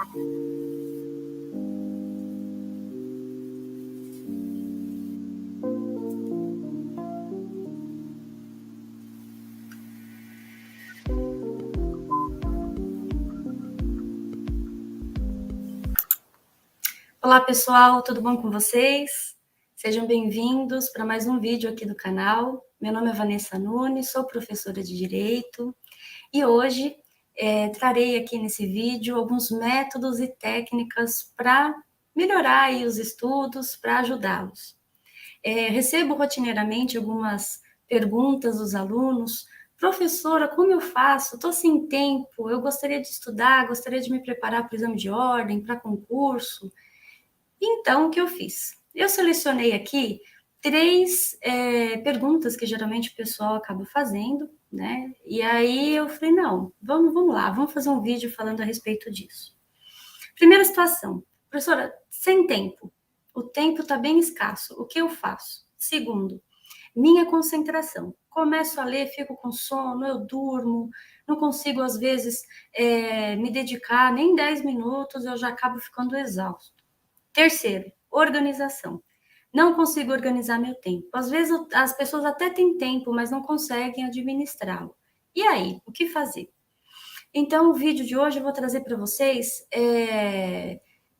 Olá pessoal, tudo bom com vocês? Sejam bem-vindos para mais um vídeo aqui do canal. Meu nome é Vanessa Nunes, sou professora de Direito e hoje trarei aqui nesse vídeo alguns métodos e técnicas para melhorar aí os estudos, para ajudá-los. Recebo rotineiramente algumas perguntas dos alunos. Professora, como eu faço? Estou sem tempo, eu gostaria de estudar, gostaria de me preparar para o exame de ordem, para concurso. Então, o que eu fiz? Eu selecionei aqui 3 perguntas que geralmente o pessoal acaba fazendo, né? E aí eu falei, não, vamos lá, vamos fazer um vídeo falando a respeito disso. Primeira situação, professora, sem tempo. O tempo está bem escasso, o que eu faço? Segundo, minha concentração. Começo a ler, fico com sono, eu durmo, não consigo, às vezes, me dedicar nem 10 minutos, eu já acabo ficando exausto. Terceiro, organização. Não consigo organizar meu tempo. Às vezes as pessoas até têm tempo, mas não conseguem administrá-lo. E aí, o que fazer? Então, o vídeo de hoje eu vou trazer para vocês,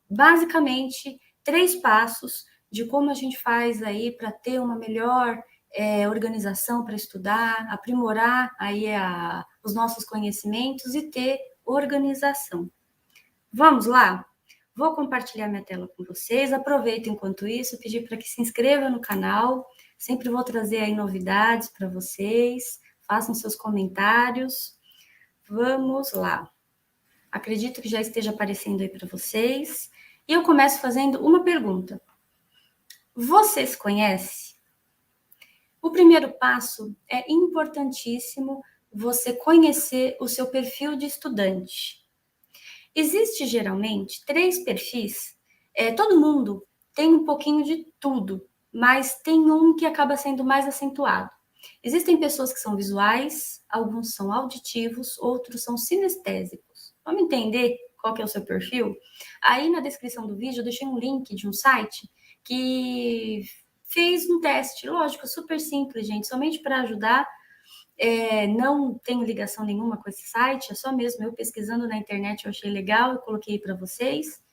basicamente, 3 passos de como a gente faz aí para ter uma melhor organização para estudar, aprimorar aí os nossos conhecimentos e ter organização. Vamos lá? Vou compartilhar minha tela com vocês. Aproveito enquanto isso, pedir para que se inscreva no canal. Sempre vou trazer aí novidades para vocês. Façam seus comentários. Vamos lá. Acredito que já esteja aparecendo aí para vocês. E eu começo fazendo uma pergunta. Você se conhece? O primeiro passo é importantíssimo você conhecer o seu perfil de estudante. Existe geralmente 3 perfis, todo mundo tem um pouquinho de tudo, mas tem um que acaba sendo mais acentuado. Existem pessoas que são visuais, alguns são auditivos, outros são sinestésicos. Vamos entender qual que é o seu perfil? Aí na descrição do vídeo eu deixei um link de um site que fez um teste, lógico, super simples, gente, somente para ajudar. Não tenho ligação nenhuma com esse site, é só mesmo eu pesquisando na internet, eu achei legal, eu coloquei para vocês,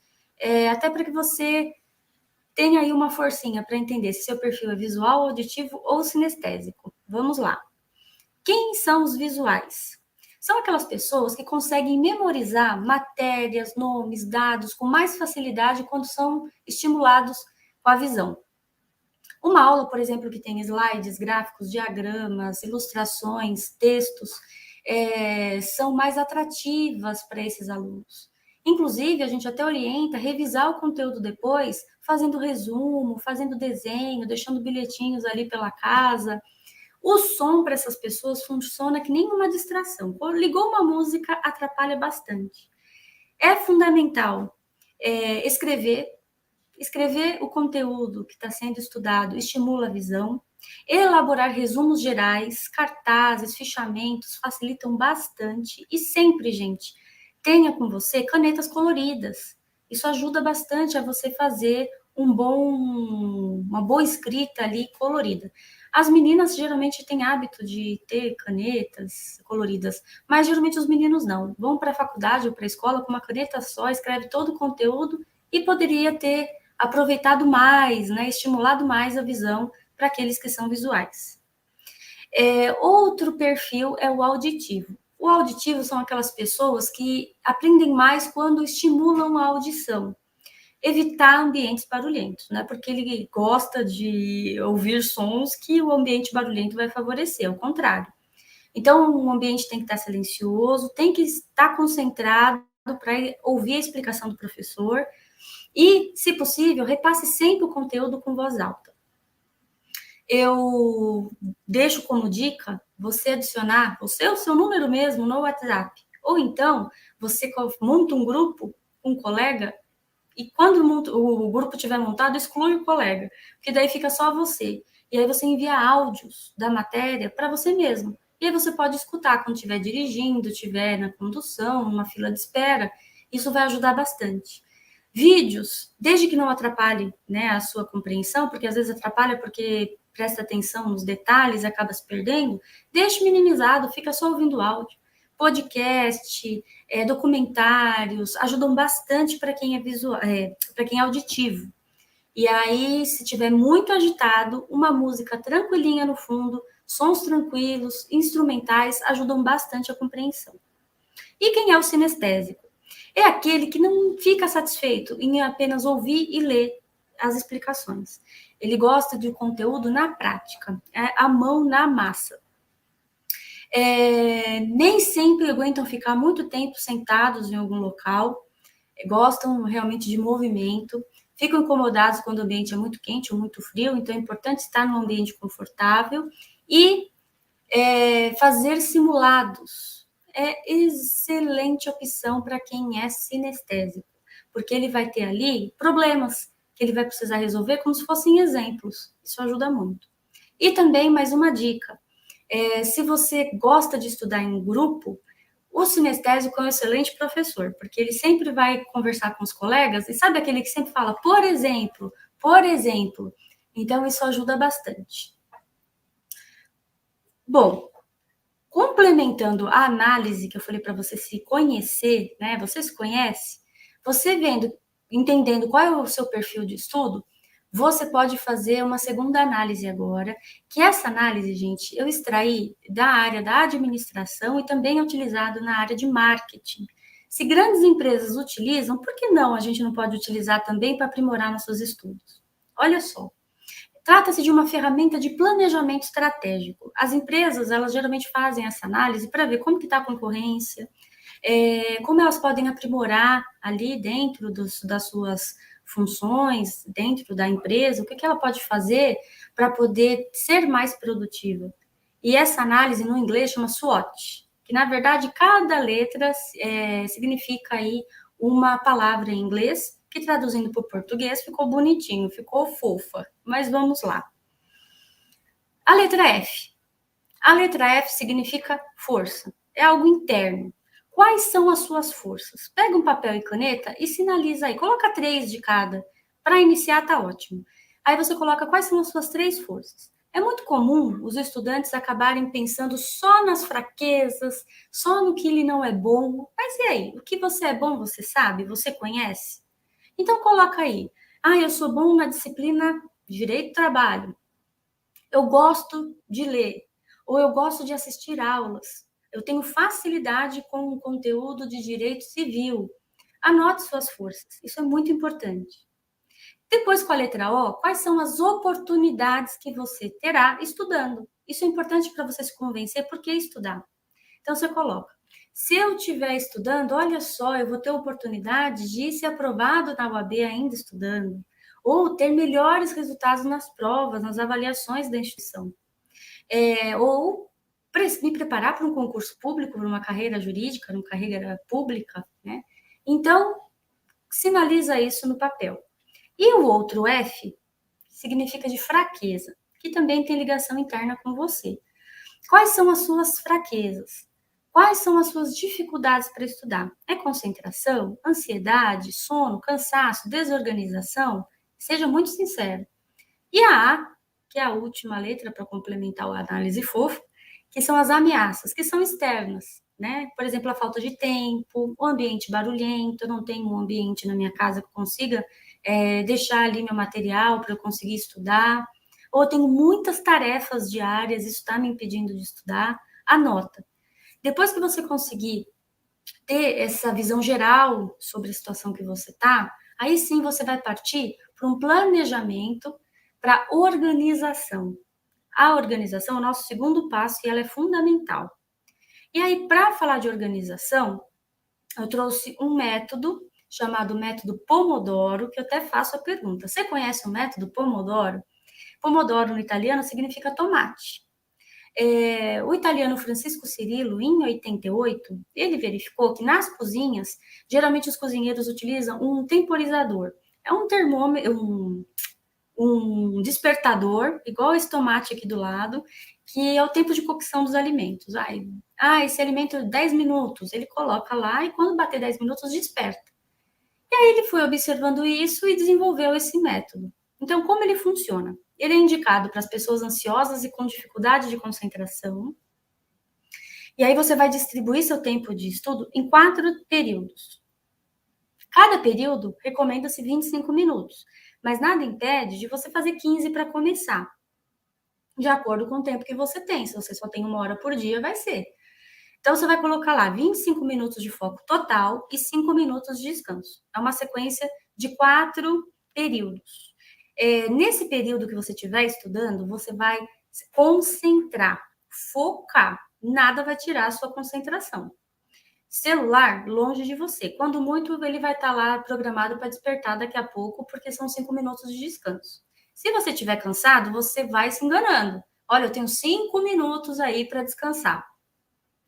até para que você tenha aí uma forcinha para entender se seu perfil é visual, auditivo ou sinestésico. Vamos lá. Quem são os visuais? São aquelas pessoas que conseguem memorizar matérias, nomes, dados com mais facilidade quando são estimulados com a visão. Uma aula, por exemplo, que tem slides, gráficos, diagramas, ilustrações, textos, são mais atrativas para esses alunos. Inclusive, a gente até orienta a revisar o conteúdo depois, fazendo resumo, fazendo desenho, deixando bilhetinhos ali pela casa. O som para essas pessoas funciona que nem uma distração. Ligou uma música, atrapalha bastante. É fundamental escrever o conteúdo que está sendo estudado estimula a visão. Elaborar resumos gerais, cartazes, fichamentos facilitam bastante. E sempre, gente, tenha com você canetas coloridas. Isso ajuda bastante a você fazer uma boa escrita ali colorida. As meninas geralmente têm hábito de ter canetas coloridas, mas geralmente os meninos não. Vão para a faculdade ou para a escola com uma caneta só, escreve todo o conteúdo e poderia ter aproveitado mais, né, estimulado mais a visão para aqueles que são visuais. Outro perfil é o auditivo. O auditivo são aquelas pessoas que aprendem mais quando estimulam a audição. Evitar ambientes barulhentos, né? Porque ele gosta de ouvir sons que o ambiente barulhento vai favorecer, ao contrário. Então, o ambiente tem que estar silencioso, tem que estar concentrado para ouvir a explicação do professor e, se possível, repasse sempre o conteúdo com voz alta. Eu deixo como dica você adicionar o seu número mesmo no WhatsApp. Ou então, você monta um grupo com um colega e quando o grupo estiver montado, exclui o colega, porque daí fica só você. E aí você envia áudios da matéria para você mesmo. E aí você pode escutar quando estiver dirigindo, estiver na condução, numa fila de espera. Isso vai ajudar bastante. Vídeos, desde que não atrapalhe, né, a sua compreensão, porque às vezes atrapalha porque presta atenção nos detalhes e acaba se perdendo, deixe minimizado, fica só ouvindo áudio. Podcast, documentários, ajudam bastante para quem é visual, para quem é auditivo. E aí, se tiver muito agitado, uma música tranquilinha no fundo, sons tranquilos, instrumentais, ajudam bastante a compreensão. E quem é o sinestésico? É aquele que não fica satisfeito em apenas ouvir e ler as explicações. Ele gosta de conteúdo na prática, a mão na massa. Nem sempre aguentam ficar muito tempo sentados em algum local, gostam realmente de movimento, ficam incomodados quando o ambiente é muito quente ou muito frio, então é importante estar num ambiente confortável e fazer simulados. É excelente opção para quem é sinestésico, porque ele vai ter ali problemas que ele vai precisar resolver como se fossem exemplos. Isso ajuda muito. E também, mais uma dica, se você gosta de estudar em grupo, o sinestésico é um excelente professor, porque ele sempre vai conversar com os colegas, e sabe aquele que sempre fala, por exemplo, por exemplo. Então, isso ajuda bastante. Bom, complementando a análise que eu falei para você se conhecer, né? Você se conhece, você vendo, entendendo qual é o seu perfil de estudo, você pode fazer uma segunda análise agora, que essa análise, gente, eu extraí da área da administração e também é utilizado na área de marketing. Se grandes empresas utilizam, por que não a gente não pode utilizar também para aprimorar nossos estudos? Olha só. Trata-se de uma ferramenta de planejamento estratégico. As empresas, elas geralmente fazem essa análise para ver como que está a concorrência, como elas podem aprimorar ali dentro das suas funções, dentro da empresa, o que ela pode fazer para poder ser mais produtiva. E essa análise no inglês chama SWOT, que na verdade cada letra significa aí uma palavra em inglês, que traduzindo para o português ficou bonitinho, ficou fofa. Mas vamos lá. A letra F. A letra F significa força, é algo interno. Quais são as suas forças? Pega um papel e caneta e sinaliza aí, coloca 3 de cada. Para iniciar, tá ótimo. Aí você coloca quais são as suas 3 forças. É muito comum os estudantes acabarem pensando só nas fraquezas, só no que ele não é bom. Mas e aí, o que você é bom, você sabe? Você conhece? Então coloca aí. Eu sou bom na disciplina Direito do Trabalho. Eu gosto de ler. Ou eu gosto de assistir aulas. Eu tenho facilidade com o conteúdo de direito civil. Anote suas forças. Isso é muito importante. Depois, com a letra O, quais são as oportunidades que você terá estudando? Isso é importante para você se convencer por que estudar. Então, você coloca. Se eu estiver estudando, olha só, eu vou ter oportunidade de ser aprovado na UAB ainda estudando, ou ter melhores resultados nas provas, nas avaliações da instituição, ou me preparar para um concurso público, para uma carreira jurídica, uma carreira pública, né? Então, sinaliza isso no papel. E o outro F significa de fraqueza, que também tem ligação interna com você. Quais são as suas fraquezas? Quais são as suas dificuldades para estudar? É concentração, ansiedade, sono, cansaço, desorganização? Seja muito sincero. E a A, que é a última letra para complementar a análise fofa, que são as ameaças, que são externas, né? Por exemplo, a falta de tempo, o ambiente barulhento, eu não tenho um ambiente na minha casa que eu consiga deixar ali meu material para eu conseguir estudar, ou eu tenho muitas tarefas diárias, isso está me impedindo de estudar, anota. Depois que você conseguir ter essa visão geral sobre a situação que você está, aí sim você vai partir para um planejamento, para organização. A organização é o nosso segundo passo e ela é fundamental. E aí, para falar de organização, eu trouxe um método chamado método Pomodoro, que eu até faço a pergunta. Você conhece o método Pomodoro? Pomodoro no italiano significa tomate. O italiano Francisco Cirillo, em 88, ele verificou que nas cozinhas, geralmente os cozinheiros utilizam um temporizador. É um termômetro, um despertador, igual esse tomate aqui do lado, que é o tempo de cocção dos alimentos. Esse alimento 10 minutos, ele coloca lá e quando bater 10 minutos, desperta. E aí ele foi observando isso e desenvolveu esse método. Então, como ele funciona? Ele é indicado para as pessoas ansiosas e com dificuldade de concentração. E aí você vai distribuir seu tempo de estudo em 4 períodos. Cada período recomenda-se 25 minutos, mas nada impede de você fazer 15 para começar, de acordo com o tempo que você tem. Se você só tem 1 hora por dia, vai ser. Então, você vai colocar lá 25 minutos de foco total e 5 minutos de descanso. É uma sequência de 4 períodos. Nesse período que você estiver estudando, você vai se concentrar, focar. Nada vai tirar a sua concentração. Celular, longe de você. Quando muito, ele vai estar lá programado para despertar daqui a pouco, porque são 5 minutos de descanso. Se você estiver cansado, você vai se enganando. Olha, eu tenho 5 minutos aí para descansar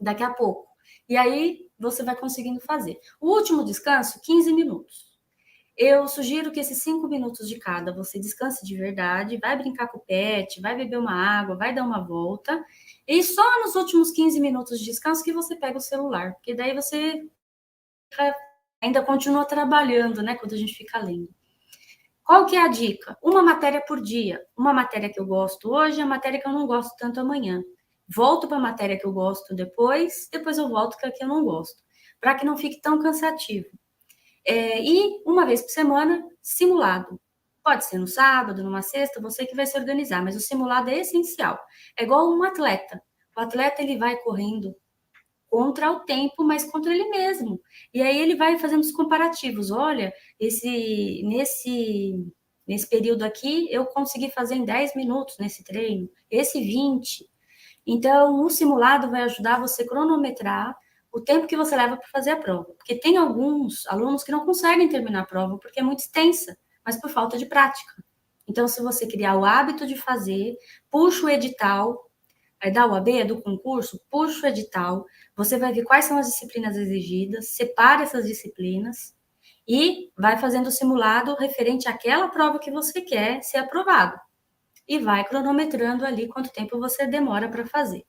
daqui a pouco. E aí você vai conseguindo fazer. O último descanso, 15 minutos. Eu sugiro que esses 5 minutos de cada você descanse de verdade, vai brincar com o pet, vai beber uma água, vai dar uma volta. E só nos últimos 15 minutos de descanso que você pega o celular, porque daí você ainda continua trabalhando, né, quando a gente fica lendo. Qual que é a dica? Uma matéria por dia. Uma matéria que eu gosto hoje, a matéria que eu não gosto tanto amanhã. Volto para a matéria que eu gosto depois eu volto para a que eu não gosto, para que não fique tão cansativo. E uma vez por semana, simulado. Pode ser no sábado, numa sexta, você que vai se organizar, mas o simulado é essencial. É igual um atleta. O atleta ele vai correndo contra o tempo, mas contra ele mesmo. E aí ele vai fazendo os comparativos. Olha, nesse período aqui, eu consegui fazer em 10 minutos nesse treino, esse 20. Então, o simulado vai ajudar você a cronometrar o tempo que você leva para fazer a prova. Porque tem alguns alunos que não conseguem terminar a prova porque é muito extensa, mas por falta de prática. Então, se você criar o hábito de fazer, puxa o edital, da UAB, do concurso, puxa o edital, você vai ver quais são as disciplinas exigidas, separa essas disciplinas e vai fazendo o simulado referente àquela prova que você quer ser aprovado. E vai cronometrando ali quanto tempo você demora para fazer.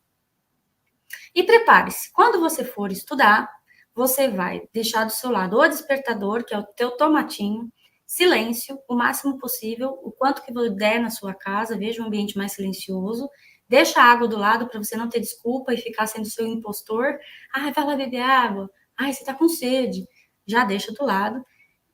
E prepare-se, quando você for estudar, você vai deixar do seu lado o despertador, que é o teu tomatinho, silêncio, o máximo possível, o quanto que der na sua casa, veja um ambiente mais silencioso, deixa a água do lado para você não ter desculpa e ficar sendo seu impostor. Ai, vai lá beber água. Ai, você tá com sede. Já deixa do lado.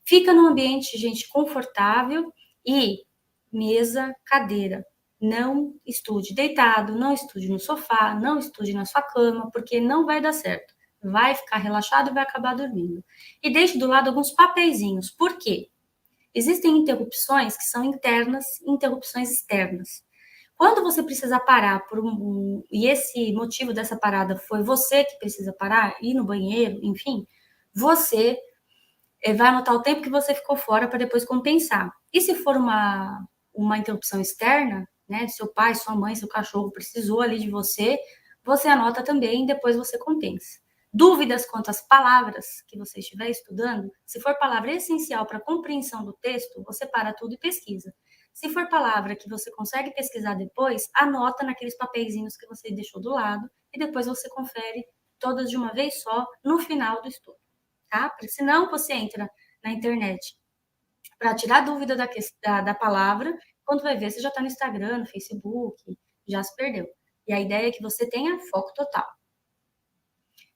Fica num ambiente, gente, confortável e mesa, cadeira. Não estude deitado, não estude no sofá, não estude na sua cama, porque não vai dar certo. Vai ficar relaxado e vai acabar dormindo. E deixe do lado alguns papeizinhos. Por quê? Existem interrupções que são internas e interrupções externas. Quando você precisa parar e esse motivo dessa parada foi você que precisa parar, ir no banheiro, enfim, você vai anotar o tempo que você ficou fora para depois compensar. E se for uma interrupção externa, né, seu pai, sua mãe, seu cachorro precisou ali de você, você anota também e depois você compensa. Dúvidas quanto às palavras que você estiver estudando, se for palavra essencial para a compreensão do texto, você para tudo e pesquisa. Se for palavra que você consegue pesquisar depois, anota naqueles papeizinhos que você deixou do lado e depois você confere todas de uma vez só no final do estudo, tá? Porque senão você entra na internet para tirar dúvida da palavra, quando vai ver, você já está no Instagram, no Facebook, já se perdeu. E a ideia é que você tenha foco total.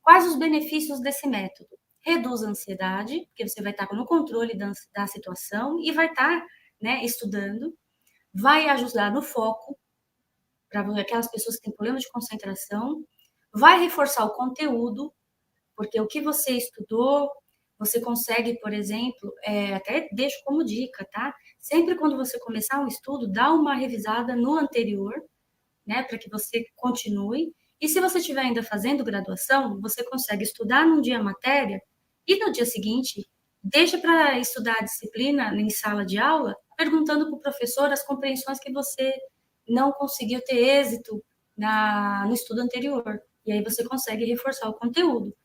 Quais os benefícios desse método? Reduz a ansiedade, porque você vai estar no controle da situação e vai estar, né, estudando. Vai ajudar no foco, para aquelas pessoas que têm problema de concentração. Vai reforçar o conteúdo, porque o que você estudou, você consegue, por exemplo, até deixo como dica, tá? Sempre quando você começar um estudo, dá uma revisada no anterior, né, para que você continue. E se você estiver ainda fazendo graduação, você consegue estudar num dia a matéria e no dia seguinte deixa para estudar a disciplina em sala de aula, perguntando para o professor as compreensões que você não conseguiu ter êxito no estudo anterior. E aí você consegue reforçar o conteúdo.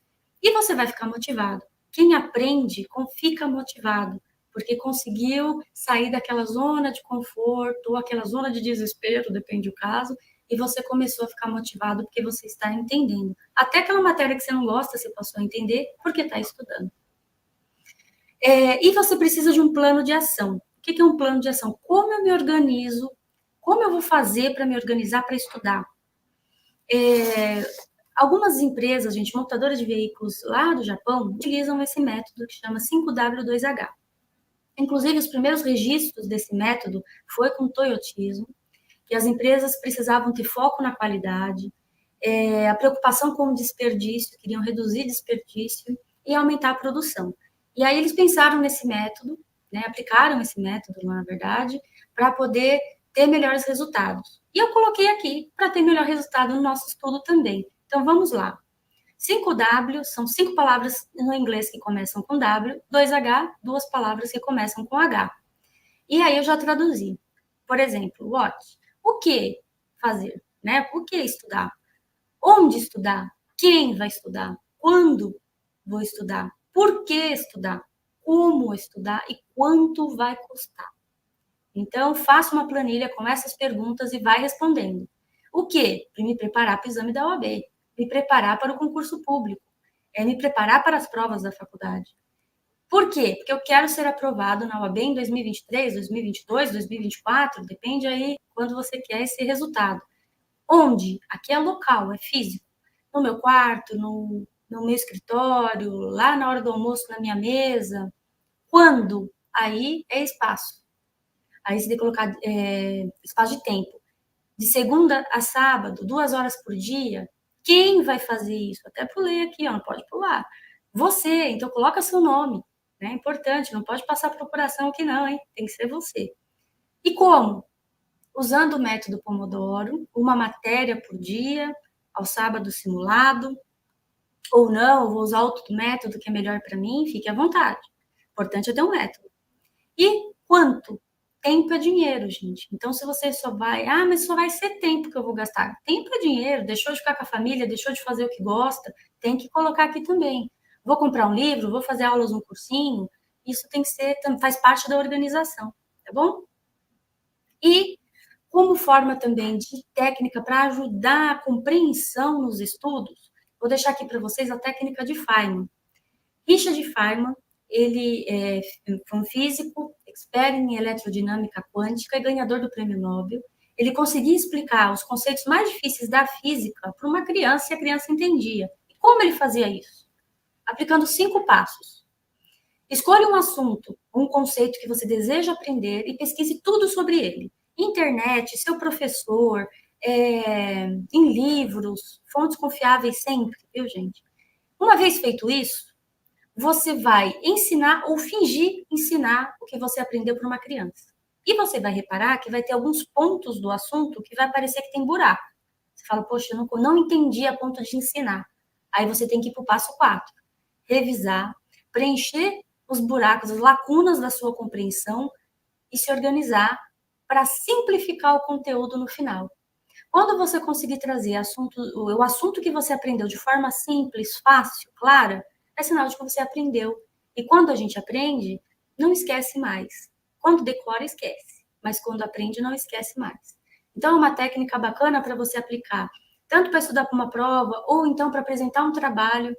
E você vai ficar motivado. Quem aprende fica motivado, porque conseguiu sair daquela zona de conforto ou aquela zona de desespero, depende do caso, e você começou a ficar motivado porque você está entendendo. Até aquela matéria que você não gosta, você passou a entender porque está estudando. E você precisa de um plano de ação. O que é um plano de ação? Como eu me organizo? Como eu vou fazer para me organizar para estudar? Algumas empresas, gente, montadoras de veículos lá do Japão, utilizam esse método que chama 5W2H. Inclusive, os primeiros registros desse método foi com o Toyotismo, que as empresas precisavam ter foco na qualidade, a preocupação com o desperdício, queriam reduzir desperdício e aumentar a produção. E aí eles pensaram nesse método, né, aplicaram esse método, na verdade, para poder ter melhores resultados. E eu coloquei aqui para ter melhor resultado no nosso estudo também. Então, vamos lá. 5W são 5 palavras no inglês que começam com W, 2H, 2 palavras que começam com H. E aí eu já traduzi. Por exemplo, what? O que fazer? Né? O que estudar? Onde estudar? Quem vai estudar? Quando vou estudar? Por que estudar? Como estudar e quanto vai custar? Então, faça uma planilha com essas perguntas e vai respondendo. O quê? Para me preparar para o exame da OAB, me preparar para o concurso público, me preparar para as provas da faculdade. Por quê? Porque eu quero ser aprovado na OAB em 2023, 2022, 2024, depende aí quando você quer esse resultado. Onde? Aqui é local, é físico. No meu quarto, no meu escritório, lá na hora do almoço, na minha mesa. Quando? Aí é espaço. Aí você tem que colocar espaço de tempo. De segunda a sábado, 2 horas por dia. Quem vai fazer isso? Até pulei aqui, ó, não pode pular. Você, então coloca seu nome. É importante, não pode passar procuração aqui não, hein? Tem que ser você. E como? Usando o método Pomodoro, uma matéria por dia, ao sábado simulado, ou não, vou usar outro método que é melhor para mim, fique à vontade. O importante é ter um método. E quanto? Tempo é dinheiro, gente. Então, se você só vai, mas só vai ser tempo que eu vou gastar. Tempo é dinheiro, deixou de ficar com a família, deixou de fazer o que gosta, tem que colocar aqui também. Vou comprar um livro, vou fazer aulas no cursinho, isso tem que ser, faz parte da organização, tá bom? E como forma também de técnica para ajudar a compreensão nos estudos, vou deixar aqui para vocês a técnica de Feynman. Richard Feynman, ele foi um físico, expert em eletrodinâmica quântica e ganhador do prêmio Nobel. Ele conseguia explicar os conceitos mais difíceis da física para uma criança e a criança entendia. E como ele fazia isso? Aplicando 5 passos. Escolha um assunto, um conceito que você deseja aprender e pesquise tudo sobre ele. Internet, seu professor, em livros, fontes confiáveis sempre, viu, gente? Uma vez feito isso, você vai ensinar ou fingir ensinar o que você aprendeu para uma criança. E você vai reparar que vai ter alguns pontos do assunto que vai parecer que tem buraco. Você fala, poxa, eu não entendi a ponto de ensinar. Aí você tem que ir para o passo 4. Revisar, preencher os buracos, as lacunas da sua compreensão e se organizar para simplificar o conteúdo no final. Quando você conseguir trazer o assunto que você aprendeu de forma simples, fácil, clara, é sinal de que você aprendeu. E quando a gente aprende, não esquece mais. Quando decora, esquece. Mas quando aprende, não esquece mais. Então, é uma técnica bacana para você aplicar, tanto para estudar para uma prova, ou então para apresentar um trabalho,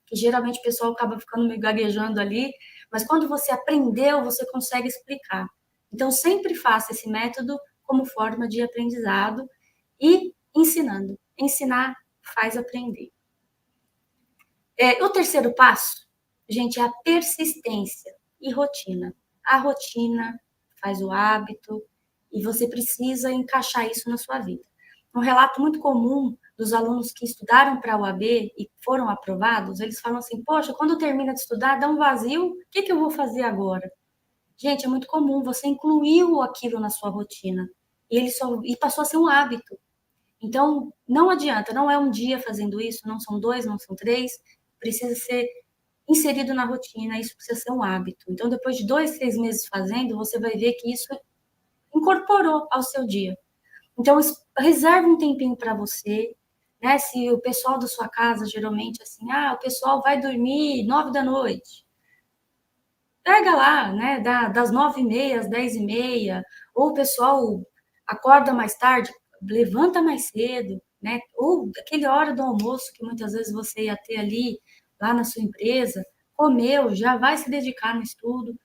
que geralmente o pessoal acaba ficando meio gaguejando ali, mas quando você aprendeu, você consegue explicar. Então, sempre faça esse método como forma de aprendizado e ensinando. Ensinar faz aprender. O terceiro passo, gente, é a persistência e rotina. A rotina faz o hábito e você precisa encaixar isso na sua vida. Um relato muito comum dos alunos que estudaram para a UAB e foram aprovados, eles falam assim, poxa, quando termina de estudar, dá um vazio, o que eu vou fazer agora? Gente, é muito comum, você incluiu aquilo na sua rotina e passou a ser um hábito. Então, não adianta, não é um dia fazendo isso, não são 2, não são 3, precisa ser inserido na rotina, isso precisa ser um hábito. Então, depois de 2, 3 meses fazendo, você vai ver que isso incorporou ao seu dia. Então, reserve um tempinho para você, né? Se o pessoal da sua casa, geralmente, assim, o pessoal vai dormir 9 da noite. Pega lá, né? Das 9h30 às 10h30, ou o pessoal acorda mais tarde, levanta mais cedo, né? Ou aquela hora do almoço que muitas vezes você ia ter ali, lá na sua empresa, comeu, já vai se dedicar no estudo,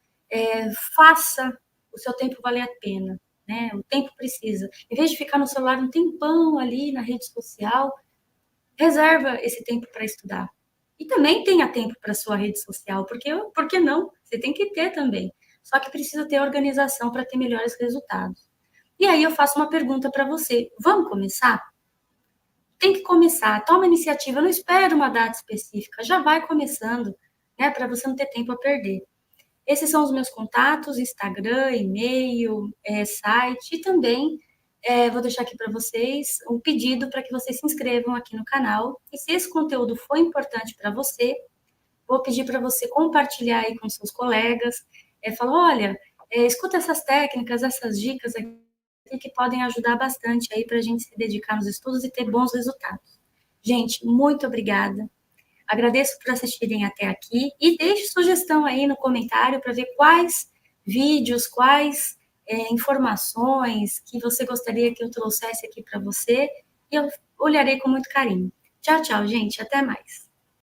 faça o seu tempo valer a pena, né? O tempo precisa. Em vez de ficar no celular um tempão ali na rede social, reserva esse tempo para estudar. E também tenha tempo para sua rede social, porque por que não? Você tem que ter também. Só que precisa ter organização para ter melhores resultados. E aí eu faço uma pergunta para você. Vamos começar? Tem que começar, toma iniciativa, não espera uma data específica, já vai começando, né, para você não ter tempo a perder. Esses são os meus contatos, Instagram, e-mail, site, e também vou deixar aqui para vocês um pedido para que vocês se inscrevam aqui no canal. E se esse conteúdo for importante para você, vou pedir para você compartilhar aí com seus colegas, falar, olha, escuta essas técnicas, essas dicas aqui que podem ajudar bastante aí para a gente se dedicar nos estudos e ter bons resultados. Gente, muito obrigada. Agradeço por assistirem até aqui e deixe sugestão aí no comentário para ver quais vídeos, quais informações que você gostaria que eu trouxesse aqui para você e eu olharei com muito carinho. Tchau, tchau, gente. Até mais.